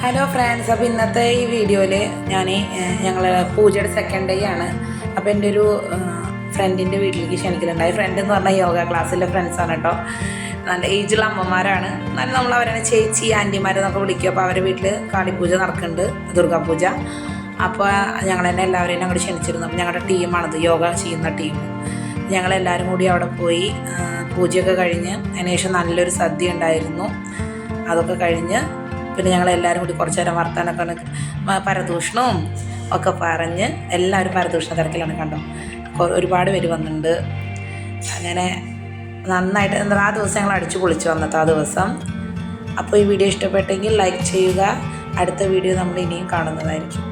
Hello friends, അപ്പോൾ ഇന്നത്തെ ഈ വീഡിയോയിൽ ഞങ്ങൾ പൂജയുടെ സെക്കൻഡ് ഡേ ആണ്. അപ്പോൾ എൻ്റെ ഒരു ഫ്രണ്ടിൻ്റെ വീട്ടിലേക്ക് ക്ഷണിക്കലുണ്ടായി. ഫ്രണ്ട് എന്ന് പറഞ്ഞാൽ യോഗ ക്ലാസ്സിലെ ഫ്രണ്ട്സാണ് കേട്ടോ. നല്ല ഏജുള്ള അമ്മമാരാണ്. എന്നാലും നമ്മൾ അവരെ ചേച്ചി ആൻറ്റിമാരെന്നൊക്കെ വിളിക്കും. അപ്പോൾ അവരുടെ വീട്ടിൽ കാളിപൂജ നടക്കുന്നുണ്ട്, ദുർഗാപൂജ. അപ്പോൾ ഞങ്ങളെന്നെ എല്ലാവരെയും അങ്ങോട്ട് ക്ഷണിച്ചിരുന്നു. അപ്പോൾ ഞങ്ങളുടെ ടീമാണത്, യോഗ ചെയ്യുന്ന ടീം. ഞങ്ങളെല്ലാവരും കൂടി അവിടെ പോയി പൂജയൊക്കെ കഴിഞ്ഞ് അതിനുശേഷം നല്ലൊരു സദ്യ ഉണ്ടായിരുന്നു. അതൊക്കെ കഴിഞ്ഞ് പിന്നെ ഞങ്ങളെല്ലാവരും കൂടി കുറച്ച് നേരം വർത്താനൊക്കെ പരദൂഷണവും ഒക്കെ പറഞ്ഞ് എല്ലാവരും പരദൂഷണ തിരക്കിലാണ് കണ്ടോ. ഒരുപാട് പേര് വന്നിട്ടുണ്ട്. അങ്ങനെ നന്നായിട്ട് ആ ദിവസം ഞങ്ങൾ അടിച്ചു പൊളിച്ചു വന്നത് ആ ദിവസം. അപ്പോൾ ഈ വീഡിയോ ഇഷ്ടപ്പെട്ടെങ്കിൽ ലൈക്ക് ചെയ്യുക. അടുത്ത വീഡിയോ നമ്മൾ ഇനിയും കാണുന്നതായിരിക്കും.